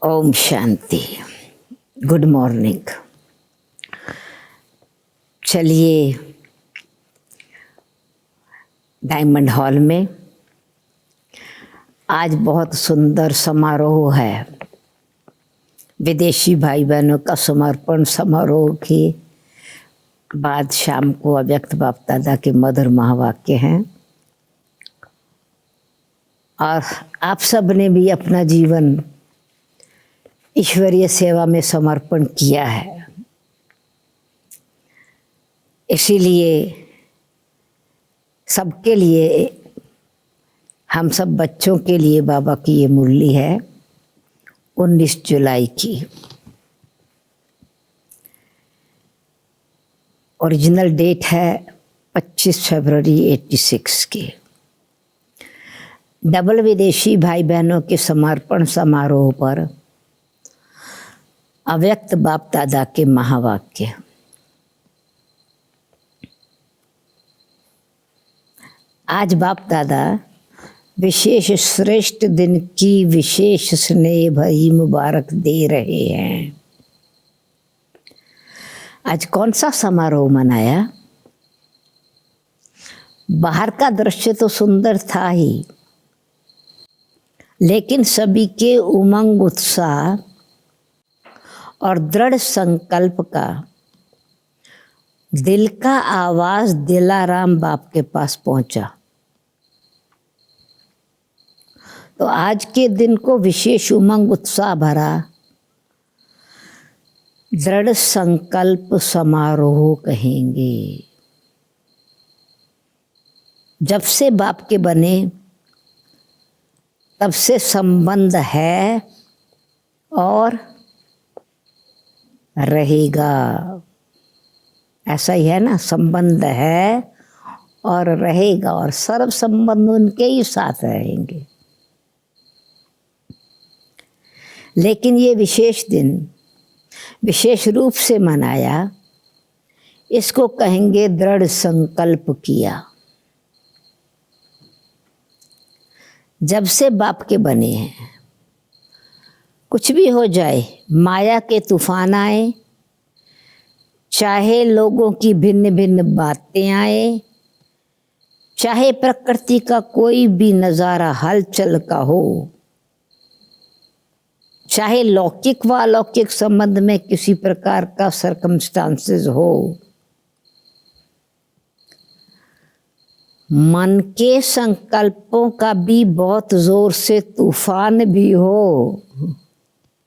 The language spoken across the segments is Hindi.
ओम शांति। Good morning. चलिए डायमंड हॉल में आज बहुत सुंदर समारोह है। विदेशी भाई बहनों का समर्पण समारोह के बाद शाम को अव्यक्त बाप दादा के मधुर महावाक्य हैं और आप सब ने भी अपना जीवन ईश्वरीय सेवा में समर्पण किया है। इसीलिए सबके लिए, हम सब बच्चों के लिए बाबा की ये मुरली है 19 जुलाई की। ओरिजिनल डेट है 25 फरवरी 86 की। डबल विदेशी भाई बहनों के समर्पण समारोह पर अव्यक्त बाप दादा के महावाक्य। आज बाप दादा विशेष श्रेष्ठ दिन की विशेष स्नेह भरी मुबारक दे रहे हैं। आज कौन सा समारोह मनाया? बाहर का दृश्य तो सुंदर था ही, लेकिन सभी के उमंग, उत्साह और दृढ़ संकल्प का दिल का आवाज दिलाराम बाप के पास पहुंचा। तो आज के दिन को विशेष उमंग, उत्साह भरा दृढ़ संकल्प समारोह कहेंगे। जब से बाप के बने तब से संबंध है और रहेगा। ऐसा ही है ना, संबंध है और रहेगा, और सर्व संबंध उनके ही साथ रहेंगे। लेकिन ये विशेष दिन विशेष रूप से मनाया, इसको कहेंगे दृढ़ संकल्प किया। जब से बाप के बने हैं, कुछ भी हो जाए, माया के तूफान आए, चाहे लोगों की भिन्न भिन्न बातें आए, चाहे प्रकृति का कोई भी नज़ारा हलचल का हो, चाहे लौकिक व अलौकिक संबंध में किसी प्रकार का सर्कमस्टांसेस हो, मन के संकल्पों का भी बहुत जोर से तूफान भी हो,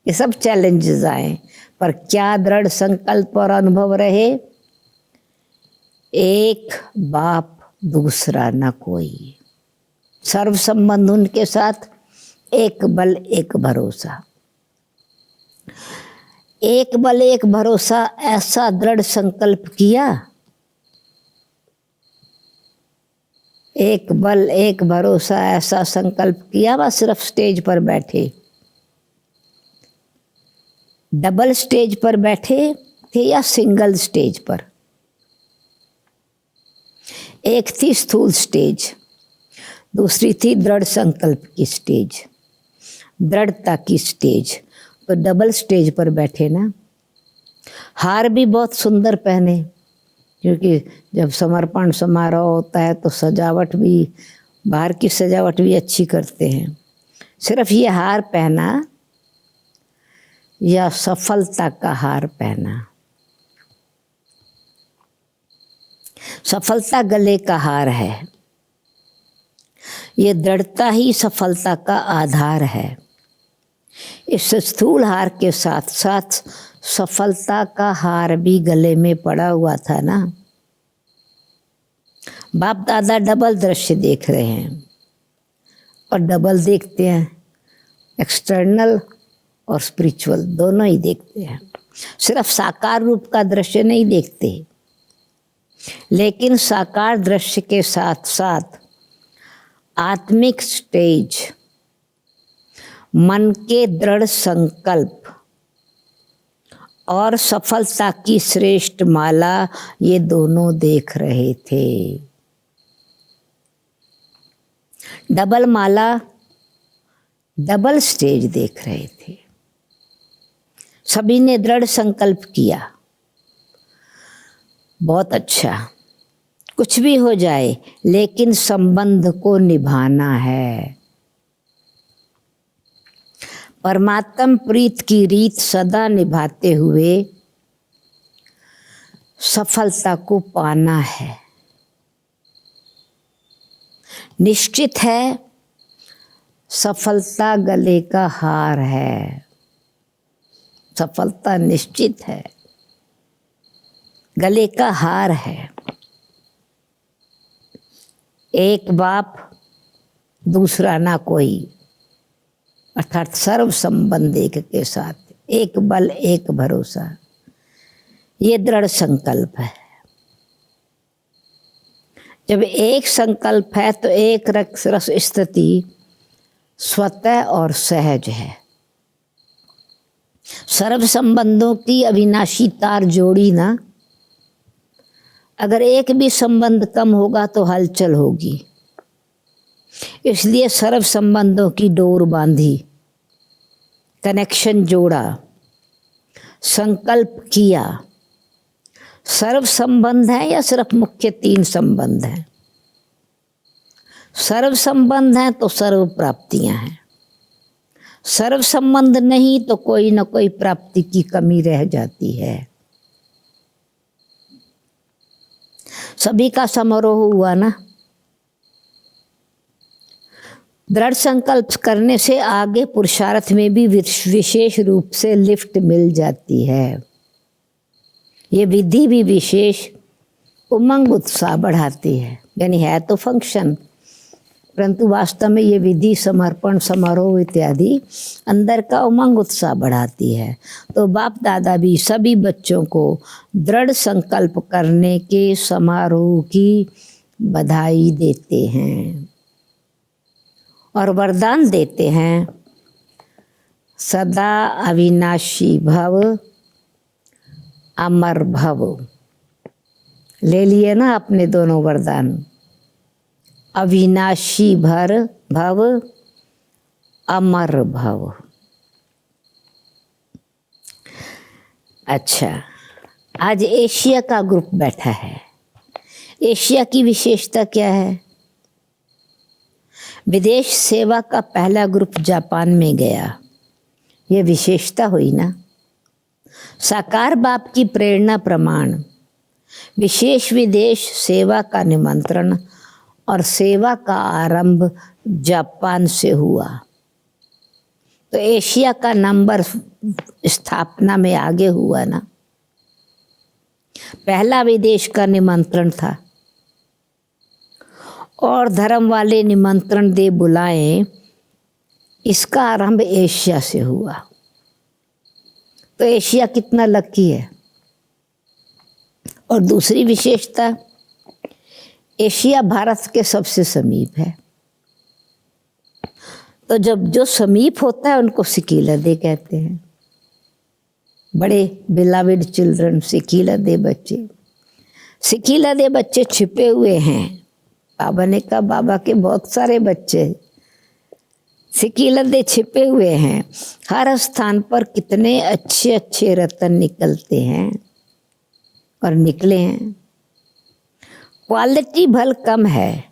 ये सब चैलेंजेस आए, पर क्या दृढ़ संकल्प और अनुभव रहे? एक बाप दूसरा न कोई, सर्व संबंध उनके साथ, एक बल एक भरोसा। एक बल एक भरोसा, ऐसा दृढ़ संकल्प किया। एक बल एक भरोसा ऐसा संकल्प किया, बस सिर्फ स्टेज पर बैठे। डबल स्टेज पर बैठे थे या सिंगल स्टेज पर? एक थी स्थूल स्टेज, दूसरी थी दृढ़ संकल्प की स्टेज, दृढ़ता की स्टेज। तो डबल स्टेज पर बैठे ना। हार भी बहुत सुंदर पहने, क्योंकि जब समर्पण समारोह होता है तो सजावट भी, बाहर की सजावट भी अच्छी करते हैं। सिर्फ ये हार पहना या सफलता का हार पहना? सफलता गले का हार है। ये दृढ़ता ही सफलता का आधार है। इस स्थूल हार के साथ साथ सफलता का हार भी गले में पड़ा हुआ था ना। बाप दादा डबल दृश्य देख रहे हैं, और डबल देखते हैं, एक्सटर्नल और स्पिरिचुअल दोनों ही देखते हैं। सिर्फ साकार रूप का दृश्य नहीं देखते, लेकिन साकार दृश्य के साथ साथ आत्मिक स्टेज, मन के दृढ़ संकल्प और सफलता की श्रेष्ठ माला, ये दोनों देख रहे थे। डबल माला, डबल स्टेज देख रहे थे। सभी ने दृढ़ संकल्प किया, बहुत अच्छा, कुछ भी हो जाए लेकिन संबंध को निभाना है। परमात्म प्रीत की रीत सदा निभाते हुए सफलता को पाना है। निश्चित है सफलता गले का हार है, सफलता निश्चित है, गले का हार है। एक बाप दूसरा ना कोई, अर्थात सर्व संबंध एक के साथ, एक बल एक भरोसा, ये दृढ़ संकल्प है। जब एक संकल्प है तो एक रस स्थिति स्वतः और सहज है। सर्व संबंधों की अविनाशी तार जोड़ी ना, अगर एक भी संबंध कम होगा तो हलचल होगी, इसलिए सर्व संबंधों की डोर बांधी, कनेक्शन जोड़ा, संकल्प किया। सर्व संबंध है या सिर्फ मुख्य 3 संबंध हैं? सर्व संबंध हैं तो सर्व प्राप्तियां हैं, सर्व संबंध नहीं तो कोई न कोई प्राप्ति की कमी रह जाती है। सभी का समारोह हुआ ना। दृढ़ संकल्प करने से आगे पुरुषार्थ में भी विशेष रूप से लिफ्ट मिल जाती है। ये विधि भी विशेष उमंग उत्साह बढ़ाती है, यानी है तो फंक्शन, परंतु वास्तव में ये विधि समर्पण समारोह इत्यादि अंदर का उमंग उत्साह बढ़ाती है। तो बाप दादा भी सभी बच्चों को दृढ़ संकल्प करने के समारोह की बधाई देते हैं और वरदान देते हैं, सदा अविनाशी भव, अमर भव। ले लिए ना अपने दोनों वरदान, अविनाशी भव, अमर भव। अच्छा, आज एशिया का ग्रुप बैठा है। एशिया की विशेषता क्या है? विदेश सेवा का पहला ग्रुप जापान में गया, ये विशेषता हुई ना। साकार बाप की प्रेरणा प्रमाण, विशेष विदेश सेवा का निमंत्रण और सेवा का आरंभ जापान से हुआ। तो एशिया का नंबर स्थापना में आगे हुआ ना। पहला विदेश का निमंत्रण था और धर्म वाले निमंत्रण दे बुलाएं, इसका आरंभ एशिया से हुआ। तो एशिया कितना लकी है। और दूसरी विशेषता, एशिया भारत के सबसे समीप है। तो जब जो समीप होता है उनको सिकीलदे कहते हैं। बड़े बिलाविड चिल्ड्रन, सिकीलदे बच्चे। सिकीलदे बच्चे छिपे हुए हैं। बाबा ने कहा बाबा के बहुत सारे बच्चे सिकीलदे छिपे हुए हैं। हर स्थान पर कितने अच्छे अच्छे रतन निकलते हैं और निकले हैं। क्वालिटी भल कम है,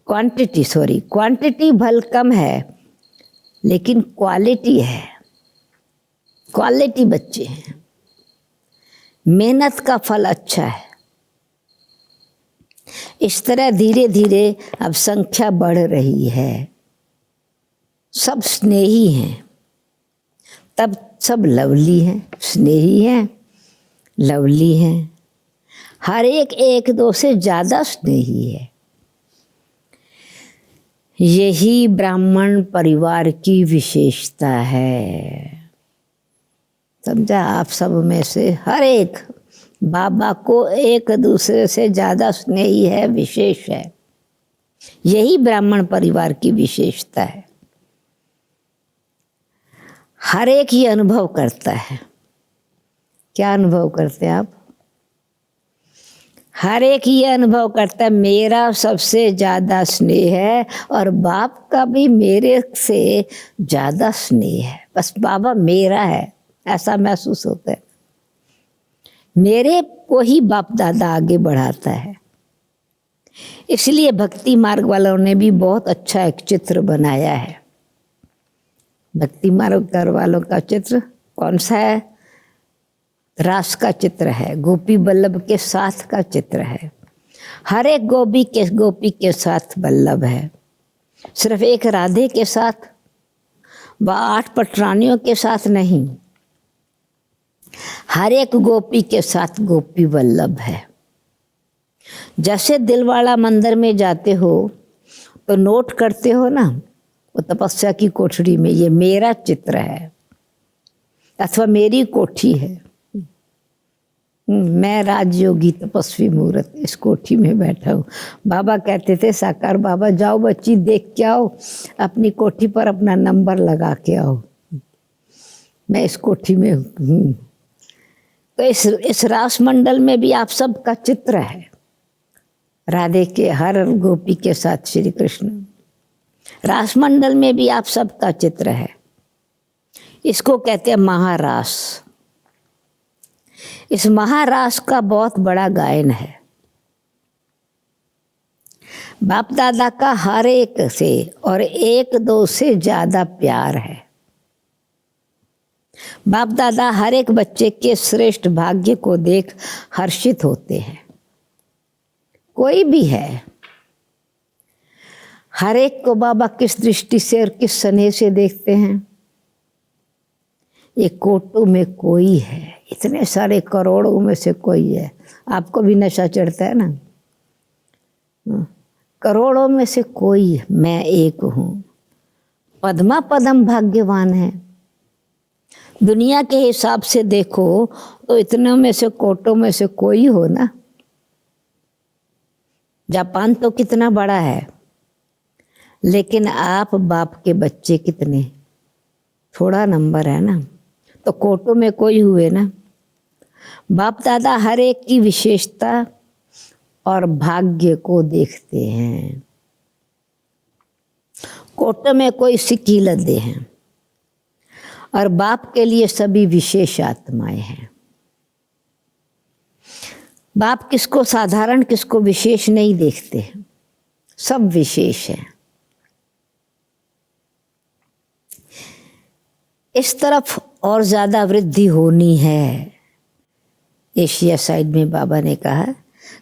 क्वांटिटी भल कम है, लेकिन क्वालिटी है। क्वालिटी बच्चे हैं, मेहनत का फल अच्छा है। इस तरह धीरे धीरे अब संख्या बढ़ रही है। सब स्नेही हैं, तब सब लवली हैं, स्नेही हैं, लवली हैं। हर एक एक दो से ज़्यादा स्नेही है। यही ब्राह्मण परिवार की विशेषता है। समझा? आप सब में से हर एक बाबा को एक दूसरे से ज़्यादा स्नेही है, विशेष है। यही ब्राह्मण परिवार की विशेषता है। हर एक ये अनुभव करता है। क्या अनुभव करते हैं आप? हर एक ये अनुभव करता है मेरा सबसे ज्यादा स्नेह है और बाप का भी मेरे से ज्यादा स्नेह है, बस बाबा मेरा है, ऐसा महसूस होता है। मेरे को ही बाप दादा आगे बढ़ाता है। इसलिए भक्ति मार्ग वालों ने भी बहुत अच्छा एक चित्र बनाया है। भक्ति मार्ग वालों का चित्र कौन सा है? रास का चित्र है, गोपी बल्लभ के साथ का चित्र है। हर एक गोपी के साथ बल्लभ है, सिर्फ एक राधे के साथ व 8 पटरानियों के साथ नहीं, हर एक गोपी के साथ गोपी बल्लभ है। जैसे दिलवाड़ा मंदिर में जाते हो तो नोट करते हो ना, वो तपस्या की कोठरी में ये मेरा चित्र है अथवा मेरी कोठी है। मैं राजयोगी तपस्वी मूर्त इस कोठी में बैठा हूँ। बाबा कहते थे साकार बाबा जाओ बच्ची देख के आओ, अपनी कोठी पर अपना नंबर लगा के आओ, मैं इस कोठी में हूँ। तो इस रास मंडल में भी आप सबका चित्र है, राधे के हर गोपी के साथ श्री कृष्ण। रास मंडल में भी आप सबका चित्र है। इसको कहते हैं महारास। इस महारास का बहुत बड़ा गायन है। बाप दादा का हर एक से और एक दो से ज्यादा प्यार है। बाप दादा हर एक बच्चे के श्रेष्ठ भाग्य को देख हर्षित होते हैं। कोई भी है, हर एक को बाबा किस दृष्टि से और किस स्नेह से देखते हैं। ये कोटों में कोई है, इतने सारे करोड़ों में से कोई है। आपको भी नशा चढ़ता है ना, करोड़ों में से कोई, मैं एक हूँ। पद्मा पदम भाग्यवान है। दुनिया के हिसाब से देखो तो इतनों में से कोटों में से कोई हो ना। जापान तो कितना बड़ा है, लेकिन आप बाप के बच्चे कितने, थोड़ा नंबर है ना, तो कोटों में कोई हुए ना। बाप दादा हर एक की विशेषता और भाग्य को देखते हैं। कोटों में कोई सिक्की लदे हैं और बाप के लिए सभी विशेष आत्माएं हैं। बाप किसको साधारण किसको विशेष नहीं देखते, सब विशेष है। इस तरफ और ज्यादा वृद्धि होनी है, एशिया साइड में बाबा ने कहा,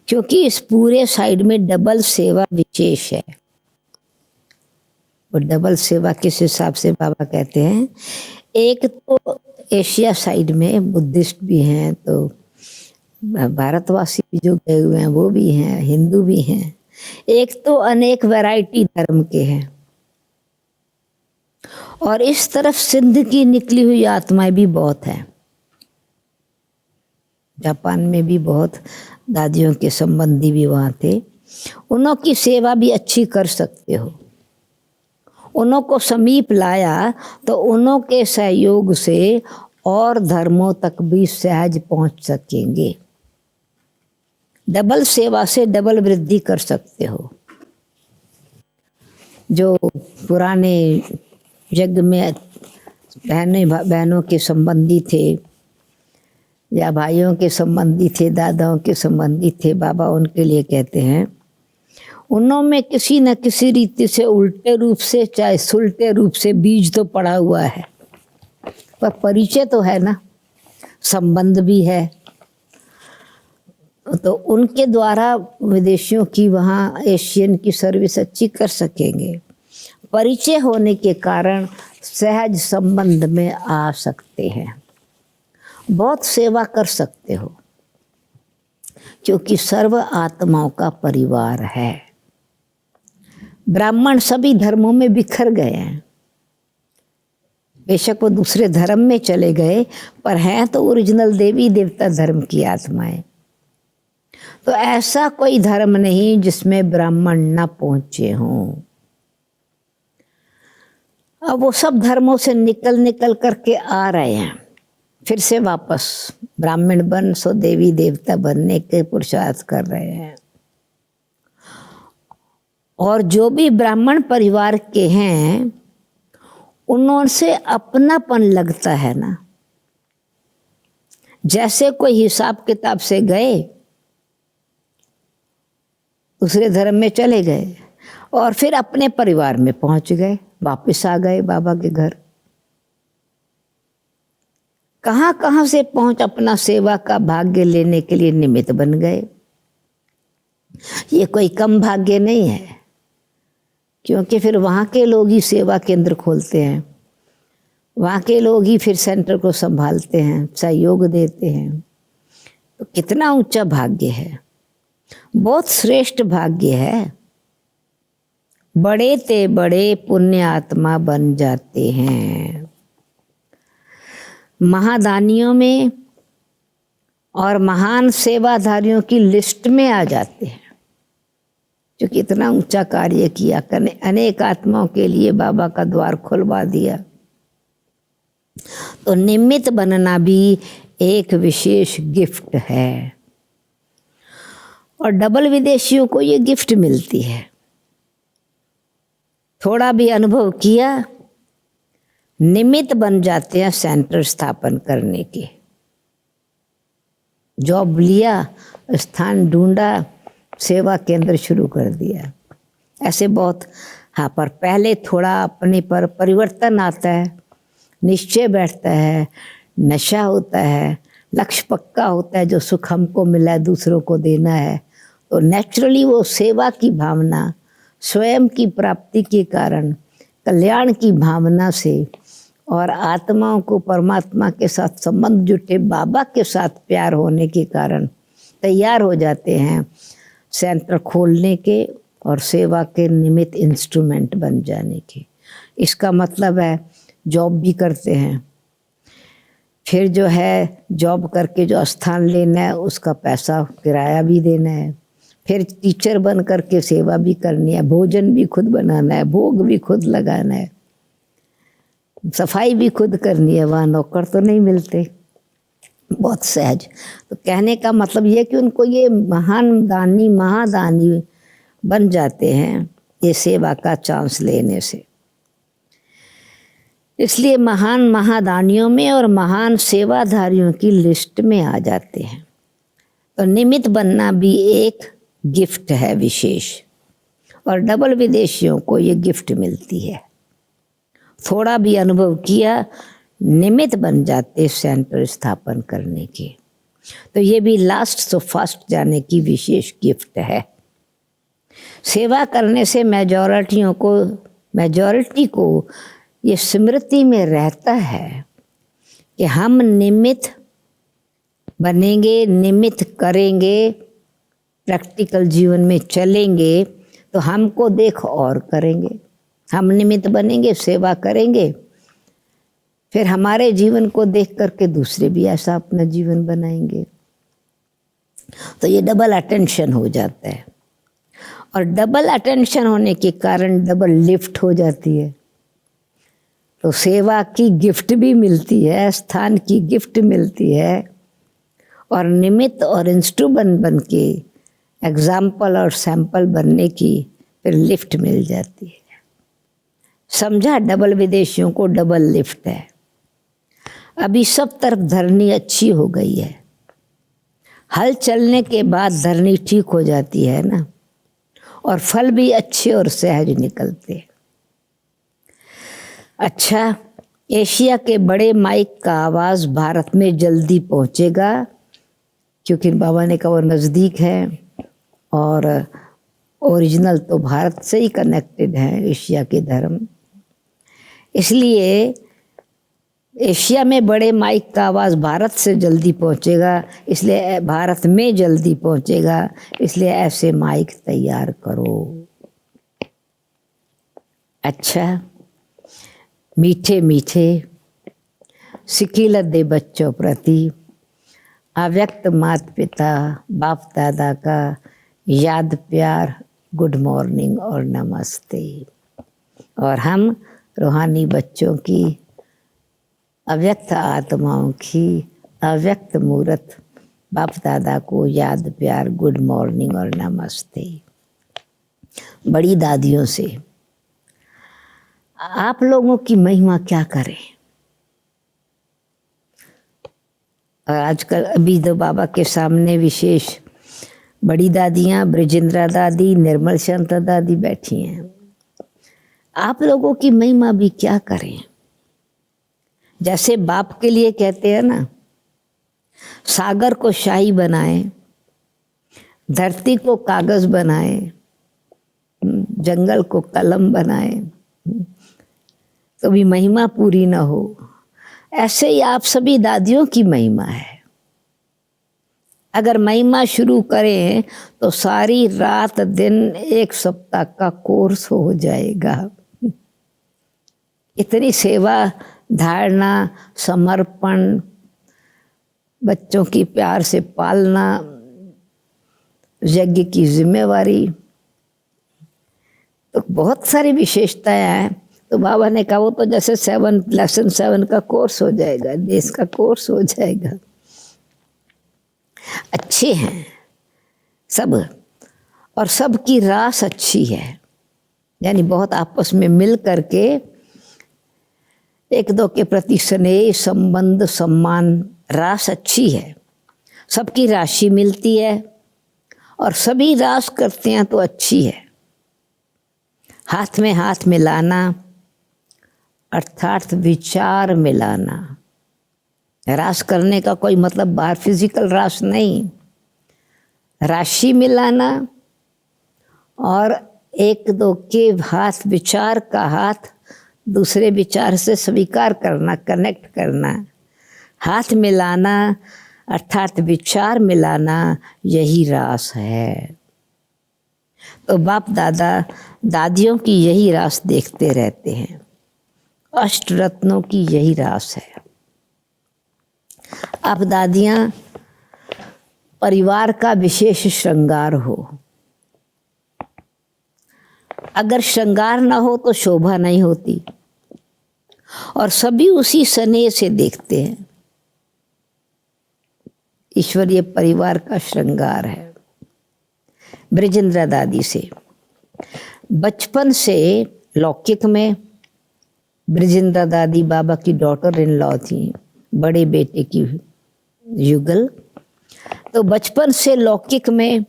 क्योंकि इस पूरे साइड में डबल सेवा विशेष है। वो डबल सेवा किस हिसाब से बाबा कहते हैं, एक तो एशिया साइड में बुद्धिस्ट भी हैं, तो भारतवासी भी जो गए हुए हैं वो भी हैं, हिंदू भी हैं। एक तो अनेक वैरायटी धर्म के हैं, और इस तरफ सिंध की निकली हुई आत्माएं भी बहुत हैं। जापान में भी बहुत दादियों के संबंधी भी वहाँ थे। उन्हों की सेवा भी अच्छी कर सकते हो। उन्हों को समीप लाया तो उन्हों के सहयोग से और धर्मों तक भी सहज पहुंच सकेंगे। डबल सेवा से डबल वृद्धि कर सकते हो। जो पुराने यज्ञ में बहनों के संबंधी थे या भाइयों के संबंधी थे, दादाओं के संबंधी थे, बाबा उनके लिए कहते हैं, उनमें किसी न किसी रीति से उल्टे रूप से चाहे सुलटे रूप से बीज तो पड़ा हुआ है, पर परिचय तो है ना, संबंध भी है। तो उनके द्वारा विदेशियों की वहाँ एशियन की सर्विस अच्छी कर सकेंगे। परिचय होने के कारण सहज संबंध में आ सकते हैं, बहुत सेवा कर सकते हो, क्योंकि सर्व आत्माओं का परिवार है। ब्राह्मण सभी धर्मों में बिखर गए हैं, बेशक वो दूसरे धर्म में चले गए, पर हैं तो ओरिजिनल देवी देवता धर्म की आत्माएं। तो ऐसा कोई धर्म नहीं जिसमें ब्राह्मण न पहुंचे हों। अब वो सब धर्मों से निकल निकल करके आ रहे हैं, फिर से वापस ब्राह्मण बन सो देवी देवता बनने के पुरुषार्थ कर रहे हैं। और जो भी ब्राह्मण परिवार के हैं उनसे अपनापन लगता है ना, जैसे कोई हिसाब किताब से गए, दूसरे धर्म में चले गए और फिर अपने परिवार में पहुंच गए, वापस आ गए बाबा के घर। कहाँ कहाँ से पहुंच अपना सेवा का भाग्य लेने के लिए निमित्त बन गए। ये कोई कम भाग्य नहीं है, क्योंकि फिर वहाँ के लोग ही सेवा केंद्र खोलते हैं, वहाँ के लोग ही फिर सेंटर को संभालते हैं, सहयोग देते हैं। तो कितना ऊंचा भाग्य है, बहुत श्रेष्ठ भाग्य है। बड़े ते बड़े पुण्य आत्मा बन जाते हैं, महादानियों में और महान सेवाधारियों की लिस्ट में आ जाते हैं, जो कि इतना ऊंचा कार्य किया, अनेक आत्माओं के लिए बाबा का द्वार खुलवा दिया। तो निमित्त बनना भी एक विशेष गिफ्ट है, और डबल विदेशियों को ये गिफ्ट मिलती है। थोड़ा भी अनुभव किया, निमित्त बन जाते हैं सेंटर स्थापन करने के। जॉब लिया, स्थान ढूंढा, सेवा केंद्र शुरू कर दिया। ऐसे बहुत, हाँ, पर पहले थोड़ा अपने पर परिवर्तन आता है, निश्चय बैठता है, नशा होता है, लक्ष्य पक्का होता है, जो सुख हमको मिला है दूसरों को देना है। तो नेचुरली वो सेवा की भावना, स्वयं की प्राप्ति के कारण, कल्याण की भावना से और आत्माओं को परमात्मा के साथ संबंध जुटे बाबा के साथ प्यार होने के कारण तैयार हो जाते हैं सेंटर खोलने के और सेवा के निमित्त इंस्ट्रूमेंट बन जाने के। इसका मतलब है जॉब भी करते हैं, फिर जो है जॉब करके जो स्थान लेना है उसका पैसा किराया भी देना है, फिर टीचर बन करके सेवा भी करनी है, भोजन भी खुद बनाना है, भोग भी खुद लगाना है, सफाई भी खुद करनी है। वहाँ नौकर तो नहीं मिलते, बहुत सहज। तो कहने का मतलब ये कि उनको ये महान दानी महादानी बन जाते हैं ये सेवा का चांस लेने से। इसलिए महान महादानियों में और महान सेवाधारियों की लिस्ट में आ जाते हैं। तो निमित्त बनना भी एक गिफ्ट है विशेष, और डबल विदेशियों को ये गिफ्ट मिलती है। थोड़ा भी अनुभव किया, निमित्त बन जाते सेंटर स्थापन करने के। तो ये भी लास्ट सो फास्ट जाने की विशेष गिफ्ट है। सेवा करने से मेजॉरिटी को ये स्मृति में रहता है कि हम निमित्त बनेंगे, निमित्त करेंगे, प्रैक्टिकल जीवन में चलेंगे तो हमको देख और करेंगे। हम निमित्त बनेंगे, सेवा करेंगे, फिर हमारे जीवन को देख करके दूसरे भी ऐसा अपना जीवन बनाएंगे। तो ये डबल अटेंशन हो जाता है, और डबल अटेंशन होने के कारण डबल लिफ्ट हो जाती है। तो सेवा की गिफ्ट भी मिलती है, स्थान की गिफ्ट मिलती है, और निमित्त और इंस्ट्रूमेंट बन के एग्जाम्पल और सैंपल बनने की फिर लिफ्ट मिल जाती है। समझा, डबल विदेशियों को डबल लिफ्ट है। अभी सब तरफ धरनी अच्छी हो गई है, हल चलने के बाद धरनी ठीक हो जाती है ना, और फल भी अच्छे और सहज निकलते हैं। अच्छा, एशिया के बड़े माइक का आवाज़ भारत में जल्दी पहुंचेगा, क्योंकि बाबा ने कहा वो नज़दीक है, और ओरिजिनल तो भारत से ही कनेक्टेड है एशिया के धर्म। इसलिए एशिया में बड़े माइक का आवाज़ भारत से जल्दी पहुंचेगा, इसलिए भारत में जल्दी पहुंचेगा, इसलिए ऐसे माइक तैयार करो। अच्छा, मीठे मीठे सिकीलत दे बच्चों प्रति अव्यक्त माता पिता बाप दादा का याद प्यार, गुड मॉर्निंग और नमस्ते। और हम रूहानी बच्चों की अव्यक्त आत्माओं की अव्यक्त मूर्त बाप दादा को याद प्यार, गुड मॉर्निंग और नमस्ते। बड़ी दादियों से आप लोगों की महिमा क्या करें। और आजकल अभी तो बाबा के सामने विशेष बड़ी दादियाँ ब्रजेंद्रा दादी, निर्मल शांता दादी बैठी हैं। आप लोगों की महिमा भी क्या करें। जैसे बाप के लिए कहते हैं ना, सागर को शाही बनाए, धरती को कागज बनाए, जंगल को कलम बनाए, तो भी महिमा पूरी ना हो। ऐसे ही आप सभी दादियों की महिमा है। अगर महिमा शुरू करें तो सारी रात दिन एक सप्ताह का कोर्स हो जाएगा। इतनी सेवा, धारणा, समर्पण, बच्चों की प्यार से पालना, यज्ञ की जिम्मेवारी, तो बहुत सारी विशेषताएं हैं। तो बाबा ने कहा वो तो जैसे लेसन 7 का कोर्स हो जाएगा, देश का कोर्स हो जाएगा। अच्छे हैं सब, और सबकी रास अच्छी है, यानी बहुत आपस में मिल करके एक दो के प्रति स्नेह, संबंध, सम्मान, रास अच्छी है। सबकी राशि मिलती है और सभी रास करते हैं तो अच्छी है। हाथ में हाथ मिलाना अर्थात विचार मिलाना। रास करने का कोई मतलब बाहर फिजिकल रास नहीं, राशि मिलाना और एक दो के हाथ, विचार का हाथ दूसरे विचार से स्वीकार करना, कनेक्ट करना। हाथ मिलाना अर्थात विचार मिलाना, यही रास है। तो बाप दादा दादियों की यही रास देखते रहते हैं। अष्ट रत्नों की यही रास है। आप दादियां परिवार का विशेष श्रृंगार हो। अगर श्रृंगार ना हो तो शोभा नहीं होती, और सभी उसी स्नेह से देखते हैं। ईश्वरीय परिवार का श्रृंगार है। ब्रजेंद्रा दादी से बचपन से लौकिक में, ब्रजेंद्रा दादी बाबा की डॉटर इन लॉ थी, बड़े बेटे की युगल। तो बचपन से लौकिक में,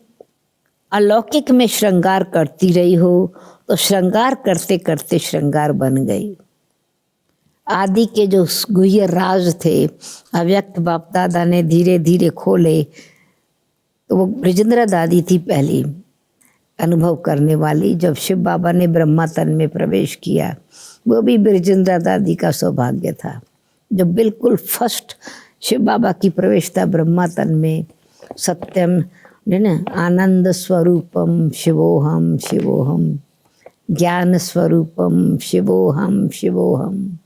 अलौकिक में श्रृंगार करती रही हो, तो श्रृंगार करते करते श्रृंगार बन गई। आदि के जो गुह्य राज थे, अव्यक्त बाप दादा ने धीरे धीरे खोले। तो वो ब्रजेंद्रा दादी थी पहली अनुभव करने वाली। जब शिव बाबा ने ब्रह्मा तन में प्रवेश किया, वो भी ब्रजेंद्रा दादी का सौभाग्य था। जब बिल्कुल फर्स्ट शिव बाबा की प्रवेश था ब्रह्मा तन में, सत्यम न आनंद स्वरूपम शिवोहम शिवोहम, ज्ञान स्वरूपम शिवोहम शिवोहम,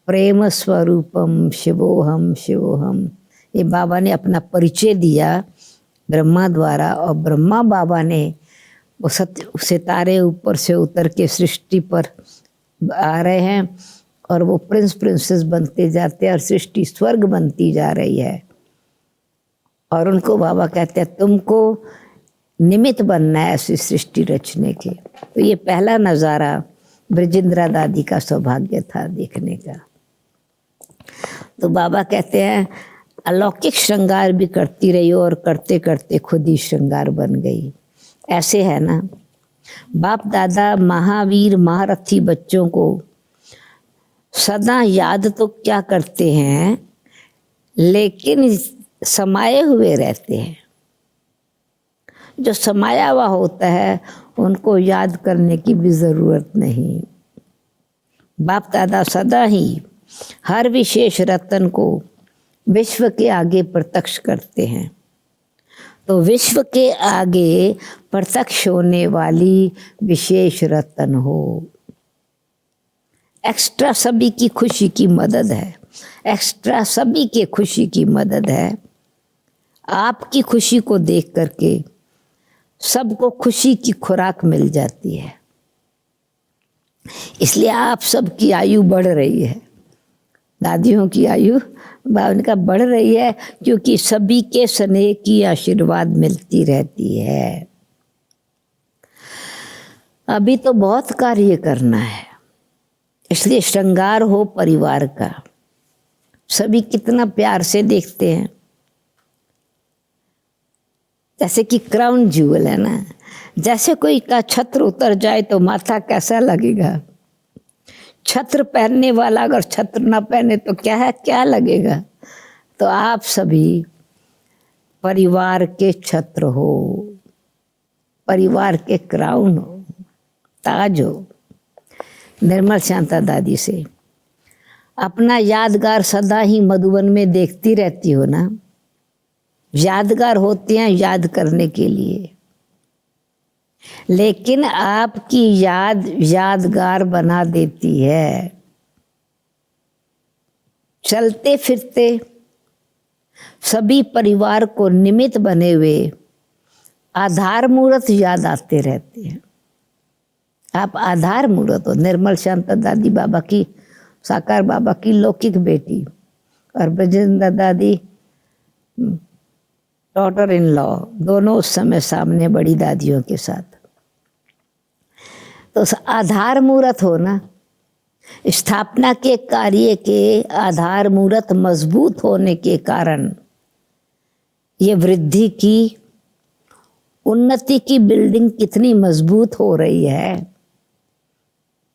प्रेम स्वरूपम शिवोहम शिवोहम। ये बाबा ने अपना परिचय दिया ब्रह्मा द्वारा, और ब्रह्मा बाबा ने वो सितारे ऊपर से उतर के सृष्टि पर आ रहे हैं, और वो प्रिंस प्रिंसेस बनते जाते हैं, और सृष्टि स्वर्ग बनती जा रही है। और उनको बाबा कहते हैं तुमको निमित्त बनना है ऐसी सृष्टि रचने के। तो ये पहला नज़ारा ब्रजेंद्रा दादी का सौभाग्य था देखने का। तो बाबा कहते हैं अलौकिक श्रृंगार भी करती रही और करते करते खुद ही श्रृंगार बन गई। ऐसे है ना, बाप दादा महावीर महारथी बच्चों को सदा याद तो क्या करते हैं, लेकिन समाये हुए रहते हैं। जो समाया हुआ होता है उनको याद करने की भी ज़रूरत नहीं। बाप दादा सदा ही हर विशेष रत्न को विश्व के आगे प्रत्यक्ष करते हैं। तो विश्व के आगे प्रत्यक्ष होने वाली विशेष रत्न हो। एक्स्ट्रा सभी की खुशी की मदद है, एक्स्ट्रा सभी के खुशी की मदद है। आपकी खुशी को देख करके सबको खुशी की खुराक मिल जाती है। इसलिए आप सबकी आयु बढ़ रही है। दादियों की आयु उनका बढ़ रही है, क्योंकि सभी के स्नेह की आशीर्वाद मिलती रहती है। अभी तो बहुत कार्य करना है, इसलिए श्रृंगार हो परिवार का। सभी कितना प्यार से देखते हैं, जैसे कि क्राउन ज्यूल है ना। जैसे कोई का छत्र उतर जाए तो माथा कैसा लगेगा। छत्र पहनने वाला अगर छत्र ना पहने तो क्या है, क्या लगेगा। तो आप सभी परिवार के छत्र हो, परिवार के क्राउन हो, ताज हो। निर्मल शांता दादी से अपना यादगार सदा ही मधुबन में देखती रहती हो ना। यादगार होते हैं याद करने के लिए, लेकिन आपकी याद यादगार बना देती है। चलते फिरते सभी परिवार को निमित्त बने हुए आधार मूर्त याद आते रहते हैं। आप आधार मूर्त हो। निर्मल शांता दादी बाबा की, साकार बाबा की लौकिक बेटी, और ब्रजेंद्र दादी डॉटर इन लॉ, दोनों उस समय सामने बड़ी दादियों के साथ। तो आधार मूर्त हो ना। स्थापना के कार्य के आधार मूर्त मजबूत होने के कारण ये वृद्धि की, उन्नति की बिल्डिंग कितनी मजबूत हो रही है।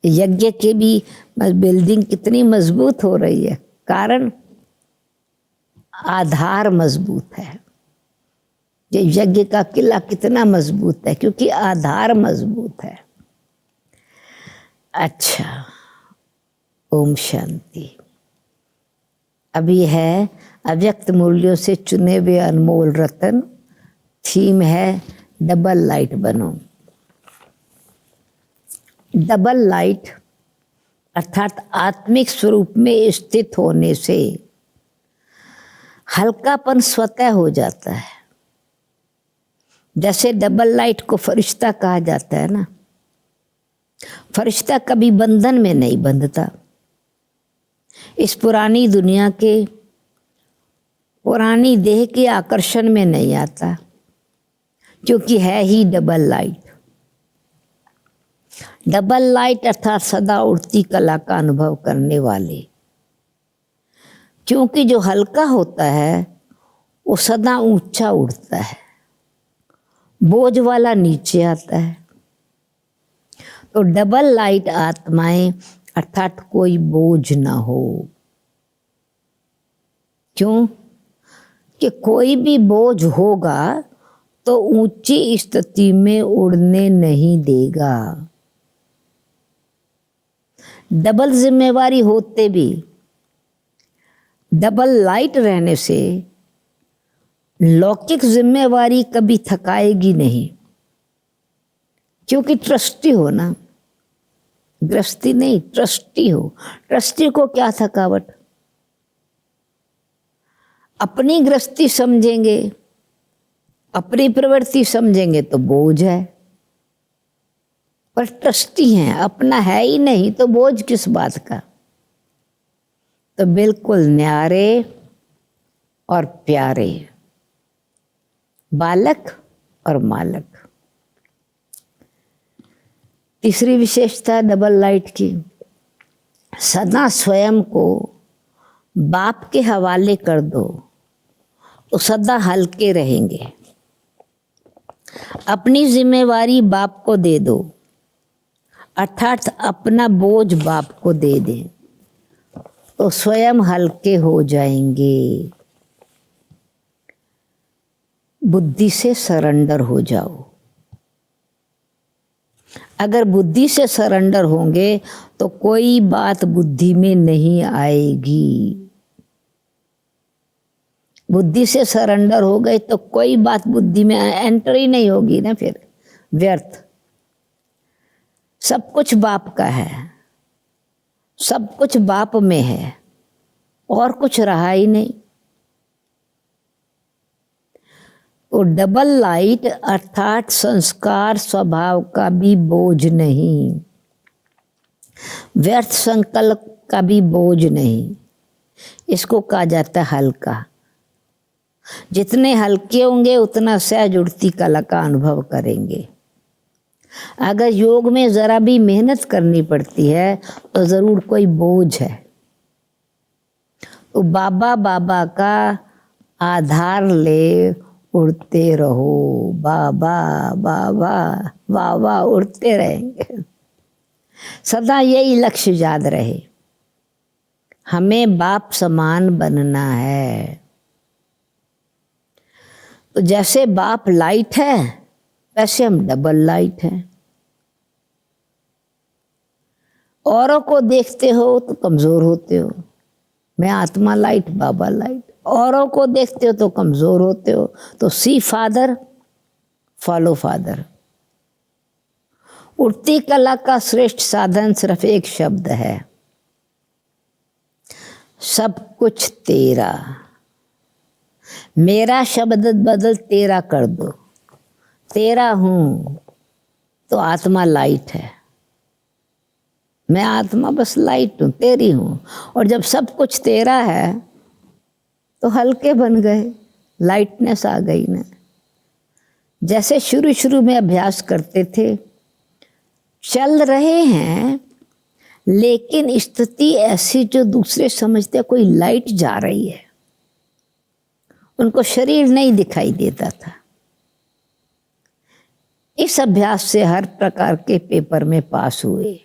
यज्ञ की भी बिल्डिंग कितनी मजबूत हो रही है, कारण आधार मजबूत है। ये यज्ञ का किला कितना मजबूत है, क्योंकि आधार मजबूत है। अच्छा, ओम शांति। अभी है अव्यक्त मूल्यों से चुने हुए अनमोल रतन। थीम है डबल लाइट बनो। डबल लाइट अर्थात आत्मिक स्वरूप में स्थित होने से हल्कापन स्वतः हो जाता है। जैसे डबल लाइट को फरिश्ता कहा जाता है ना। फरिश्ता कभी बंधन में नहीं बंधता, इस पुरानी दुनिया के पुरानी देह के आकर्षण में नहीं आता, क्योंकि है ही डबल लाइट। डबल लाइट अर्थात सदा उड़ती कला का अनुभव करने वाले। क्योंकि जो हल्का होता है वो सदा ऊंचा उड़ता है, बोझ वाला नीचे आता है। तो डबल लाइट आत्माएं अर्थात कोई बोझ ना हो। क्यों? कि कोई भी बोझ होगा तो ऊंची स्थिति में उड़ने नहीं देगा। डबल जिम्मेवारी होते भी डबल लाइट रहने से लौकिक जिम्मेवारी कभी थकाएगी नहीं, क्योंकि ट्रस्टी हो ना। गृहस्थी नहीं, ट्रस्टी हो। ट्रस्टी को क्या थकावट। अपनी गृहस्थी समझेंगे, अपनी प्रवृत्ति समझेंगे तो बोझ है, पर ट्रस्टी हैं, अपना है ही नहीं तो बोझ किस बात का। तो बिल्कुल न्यारे और प्यारे, बालक और मालक। तीसरी विशेषता डबल लाइट की, सदा स्वयं को बाप के हवाले कर दो तो सदा हल्के रहेंगे। अपनी जिम्मेवारी बाप को दे दो, अर्थात अपना बोझ बाप को दे दें तो स्वयं हल्के हो जाएंगे। बुद्धि से सरेंडर हो जाओ। अगर बुद्धि से सरेंडर होंगे तो कोई बात बुद्धि में नहीं आएगी। बुद्धि से सरेंडर हो गए तो कोई बात बुद्धि में एंटर ही नहीं होगी ना, फिर व्यर्थ। सब कुछ बाप का है, सब कुछ बाप में है, और कुछ रहा ही नहीं। तो डबल लाइट अर्थात संस्कार स्वभाव का भी बोझ नहीं, व्यर्थ संकल्प का भी बोझ नहीं, इसको कहा जाता है हल्का। जितने हल्के होंगे उतना सहज उड़ती कला का अनुभव करेंगे। अगर योग में जरा भी मेहनत करनी पड़ती है तो जरूर कोई बोझ है। तो बाबा बाबा का आधार ले उड़ते रहो, बाबा बाबा बाबा उड़ते रहेंगे। सदा यही लक्ष्य याद रहे, हमें बाप समान बनना है। तो जैसे बाप लाइट है वैसे हम डबल लाइट हैं। औरों को देखते हो तो कमजोर होते हो, मैं आत्मा लाइट बाबा लाइट। औरों को देखते हो तो कमजोर होते हो। तो सी फादर फॉलो फादर। उड़ती कला का श्रेष्ठ साधन सिर्फ एक शब्द है, सब कुछ तेरा। मेरा शब्द बदल तेरा कर दो। तेरा हूं तो आत्मा लाइट है, मैं आत्मा बस लाइट हूं, तेरी हूं। और जब सब कुछ तेरा है तो हल्के बन गए, लाइटनेस आ गई ना। जैसे शुरू शुरू में अभ्यास करते थे, चल रहे हैं लेकिन स्थिति ऐसी जो दूसरे समझते कोई लाइट जा रही है, उनको शरीर नहीं दिखाई देता था। इस अभ्यास से हर प्रकार के पेपर में पास हुए।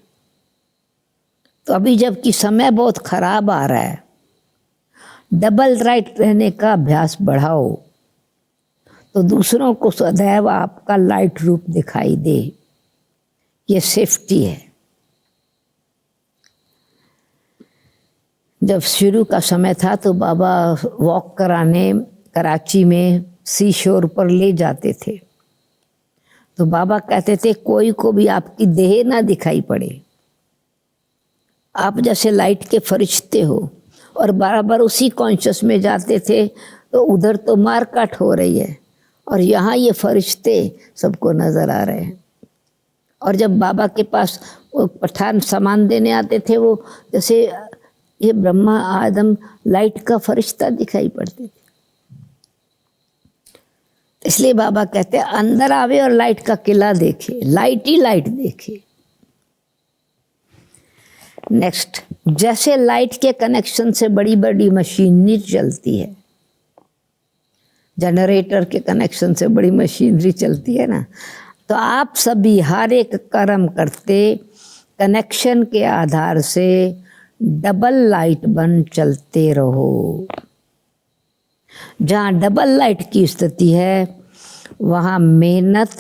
तो अभी जबकि समय बहुत खराब आ रहा है, डबल राइट रहने का अभ्यास बढ़ाओ तो दूसरों को सदैव आपका लाइट रूप दिखाई दे। ये सेफ्टी है। जब शुरू का समय था तो बाबा वॉक कराने कराची में सी शोर पर ले जाते थे। तो बाबा कहते थे कोई को भी आपकी देह ना दिखाई पड़े, आप जैसे लाइट के फरिश्ते हो। और बराबर उसी कॉन्शियस में जाते थे तो उधर तो मार काट हो रही है और यहाँ ये फरिश्ते सबको नजर आ रहे हैं। और जब बाबा के पास वो पठान सामान देने आते थे, वो जैसे ये ब्रह्मा आदम लाइट का फरिश्ता दिखाई पड़ते थे। इसलिए बाबा कहते हैं अंदर आवे और लाइट का किला देखे, लाइट ही लाइट देखे। नेक्स्ट, जैसे लाइट के कनेक्शन से बड़ी बड़ी मशीनरी चलती है, जनरेटर के कनेक्शन से बड़ी मशीनरी चलती है ना, तो आप सभी हर एक कर्म करते कनेक्शन के आधार से डबल लाइट बन चलते रहो। जहाँ डबल लाइट की स्थिति है वहाँ मेहनत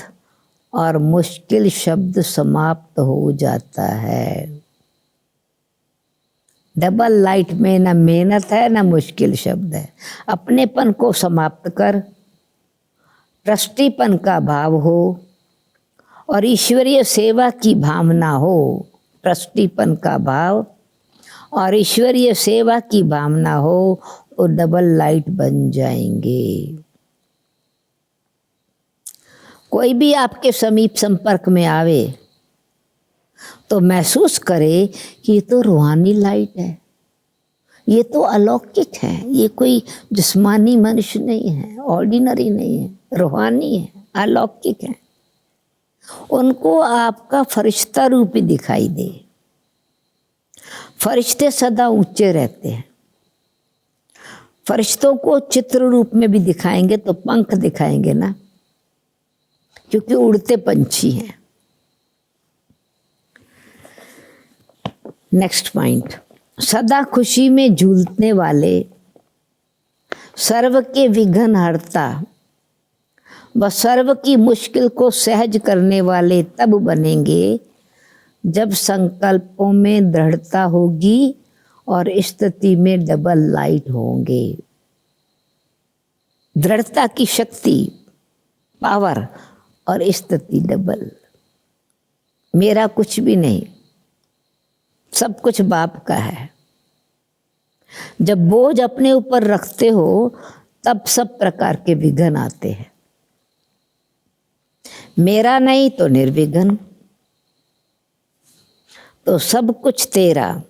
और मुश्किल शब्द समाप्त हो जाता है। डबल लाइट में ना मेहनत है ना मुश्किल शब्द है। अपनेपन को समाप्त कर ट्रस्टीपन का भाव हो और ईश्वरीय सेवा की भावना हो। ट्रस्टीपन का भाव और ईश्वरीय सेवा की भावना हो तो डबल लाइट बन जाएंगे। कोई भी आपके समीप संपर्क में आवे तो महसूस करे कि ये तो रूहानी लाइट है, ये तो अलौकिक है, ये कोई जिस्मानी मनुष्य नहीं है, ऑर्डिनरी नहीं है, रूहानी है, अलौकिक है। उनको आपका फरिश्ता रूप ही दिखाई दे। फरिश्ते सदा ऊंचे रहते हैं। फरिश्तों को चित्र रूप में भी दिखाएंगे तो पंख दिखाएंगे ना, क्योंकि उड़ते पंछी हैं। नेक्स्ट पॉइंट, सदा खुशी में झूलने वाले, सर्व के विघ्न हरता व सर्व की मुश्किल को सहज करने वाले तब बनेंगे जब संकल्पों में दृढ़ता होगी और स्थिति में डबल लाइट होंगे। दृढ़ता की शक्ति, पावर और स्थिति डबल। मेरा कुछ भी नहीं, सब कुछ बाप का है। जब बोझ अपने ऊपर रखते हो तब सब प्रकार के विघ्न आते हैं। मेरा नहीं तो निर्विघ्न। तो सब कुछ तेरा,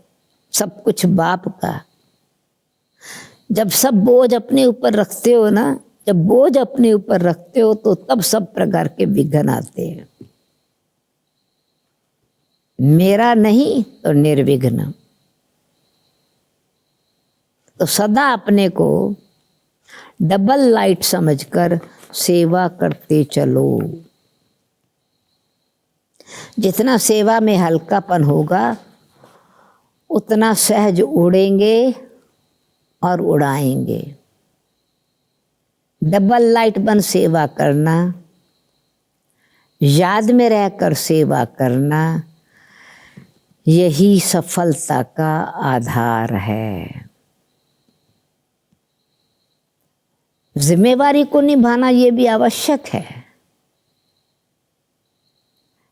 सब कुछ बाप का। जब सब बोझ अपने ऊपर रखते हो ना, जब बोझ अपने ऊपर रखते हो तो तब सब प्रकार के विघ्न आते हैं। मेरा नहीं तो निर्विघ्न। तो सदा अपने को डबल लाइट समझकर सेवा करते चलो। जितना सेवा में हल्कापन होगा उतना सहज उड़ेंगे और उड़ाएंगे। डबल लाइट बन सेवा करना, याद में रहकर सेवा करना, यही सफलता का आधार है। जिम्मेवारी को निभाना ये भी आवश्यक है,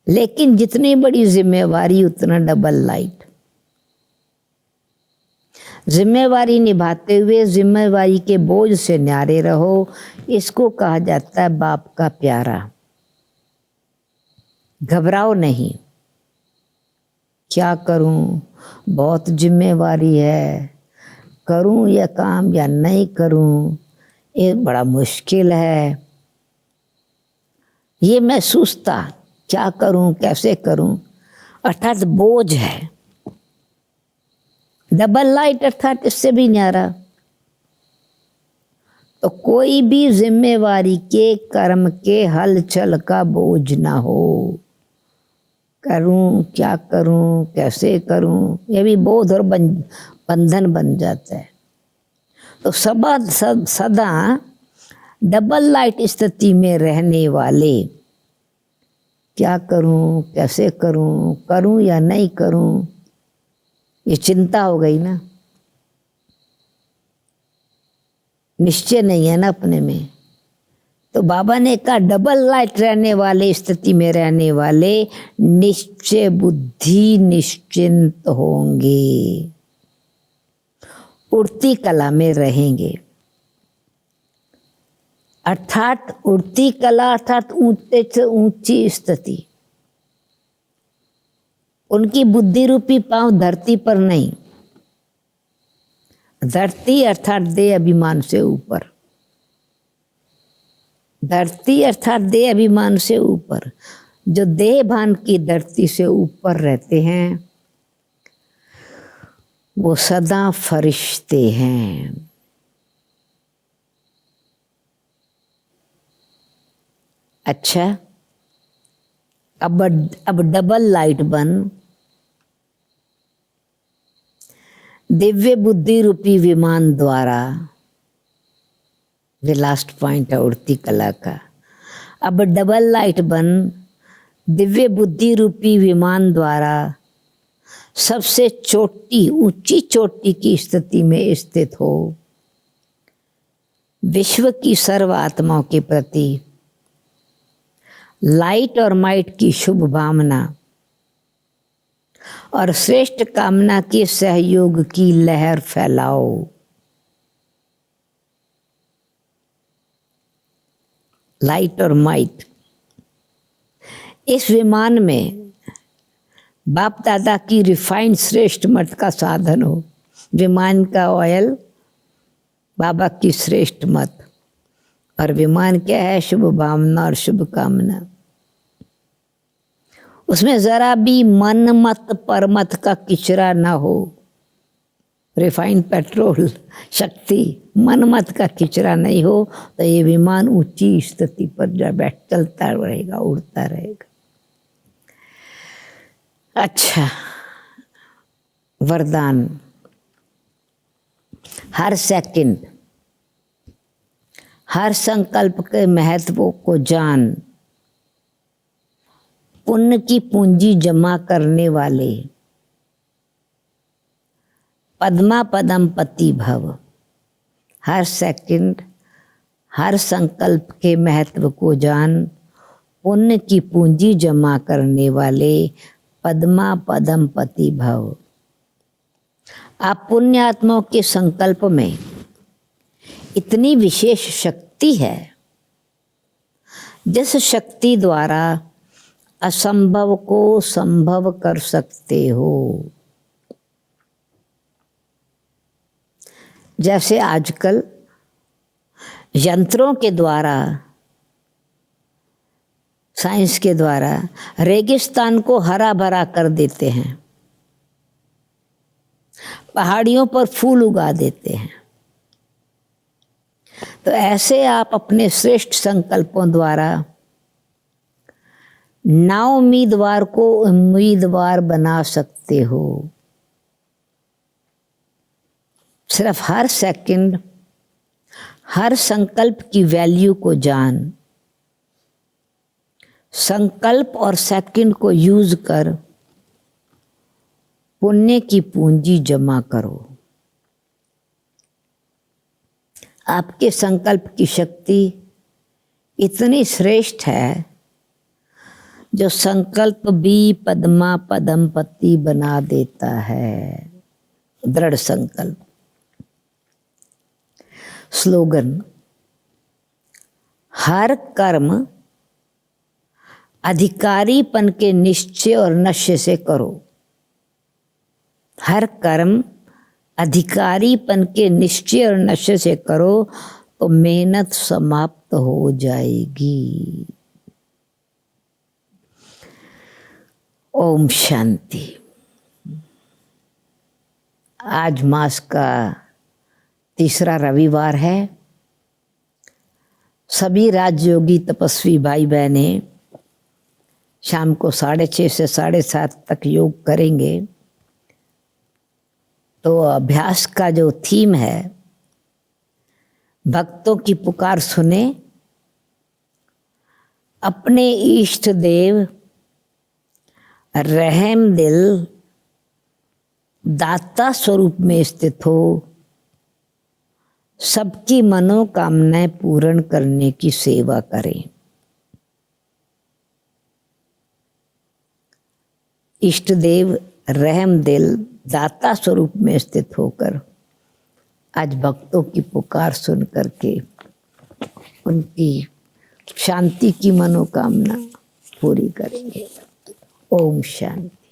लेकिन जितनी बड़ी जिम्मेवारी उतना डबल लाइट। जिम्मेवारी निभाते हुए जिम्मेवारी के बोझ से न्यारे रहो, इसको कहा जाता है बाप का प्यारा। घबराओ नहीं, क्या करूं, बहुत जिम्मेवारी है, करूं यह काम या नहीं करूं, ये बड़ा मुश्किल है, ये मैं सोचता क्या करूं कैसे करूं, अर्थात बोझ है। डबल लाइट अर्थात इससे भी न्यारा। तो कोई भी जिम्मेवारी के कर्म के हलचल का बोझ ना हो। करूं क्या करूं कैसे करूं, ये भी बोझ और बंधन बन जाता है। तो सदा डबल लाइट स्थिति में रहने वाले, क्या करूं कैसे करूं, करूं या नहीं करूं, ये चिंता हो गई ना, निश्चय नहीं है ना अपने में। तो बाबा ने कहा डबल लाइट रहने वाले स्थिति में रहने वाले निश्चय बुद्धि निश्चिंत होंगे, उड़ती कला में रहेंगे। अर्थात उड़ती कला अर्थात ऊंचे से ऊंची स्थिति। उनकी बुद्धि रूपी पांव धरती पर नहीं, धरती अर्थात देह अभिमान से ऊपर। धरती अर्थात देह अभिमान से ऊपर। जो देह भान की धरती से ऊपर रहते हैं वो सदा फरिश्ते हैं। अच्छा, अब डबल लाइट बन दिव्य बुद्धि रूपी विमान द्वारा, ये लास्ट पॉइंट है उड़ती कला का। अब डबल लाइट बन दिव्य बुद्धि रूपी विमान द्वारा सबसे चोटी ऊंची चोटी की स्थिति में स्थित हो। विश्व की सर्व आत्माओं के प्रति लाइट और माइट की शुभ भावना और श्रेष्ठ कामना के सहयोग की लहर फैलाओ। लाइट और माइट इस विमान में बाप दादा की रिफाइंड श्रेष्ठ मत का साधन हो। विमान का ऑयल बाबा की श्रेष्ठ मत, और विमान क्या है? शुभ भावना और शुभ कामना। उसमें जरा भी मन मत परमत का किचरा ना हो। रिफाइंड पेट्रोल शक्ति मन मत का किचरा नहीं हो तो ये विमान ऊंची स्थिति पर जब बैठ चलता रहेगा, उड़ता रहेगा। अच्छा, वरदान। हर सेकंड हर संकल्प के महत्व को जान, पुण्य की पूंजी जमा करने वाले पद्मा पदम पति भव। हर सेकंड हर संकल्प के महत्व को जान, पुण्य की पूंजी जमा करने वाले पद्मा पदम पति भव। आप पुण्य आत्माओं के संकल्प में इतनी विशेष शक्ति है जिस शक्ति द्वारा असंभव को संभव कर सकते हो। जैसे आजकल यंत्रों के द्वारा, साइंस के द्वारा रेगिस्तान को हरा भरा कर देते हैं, पहाड़ियों पर फूल उगा देते हैं, तो ऐसे आप अपने श्रेष्ठ संकल्पों द्वारा ना उम्मीदवार को उम्मीदवार बना सकते हो। सिर्फ हर सेकंड, हर संकल्प की वैल्यू को जान, संकल्प और सेकंड को यूज कर पुण्य की पूंजी जमा करो। आपके संकल्प की शक्ति इतनी श्रेष्ठ है जो संकल्प भी पद्मा पद्मपति बना देता है। दृढ़ संकल्प। स्लोगन: हर कर्म अधिकारीपन के निश्चय और नशे से करो। हर कर्म अधिकारीपन के निश्चय और नशे से करो तो मेहनत समाप्त हो जाएगी। ओम शांति। आज मास का तीसरा रविवार है। सभी राजयोगी तपस्वी भाई बहनें शाम को 6:30 से 7:30 तक योग करेंगे। तो अभ्यास का जो थीम है, भक्तों की पुकार सुने, अपने इष्ट देव रहम दिल दाता स्वरूप में स्थित हो, सबकी मनोकामनाएं पूर्ण करने की सेवा करें। इष्ट देव रहम दिल दाता स्वरूप में स्थित होकर आज भक्तों की पुकार सुन करके उनकी शांति की मनोकामना पूरी करेंगे। ओम शांति।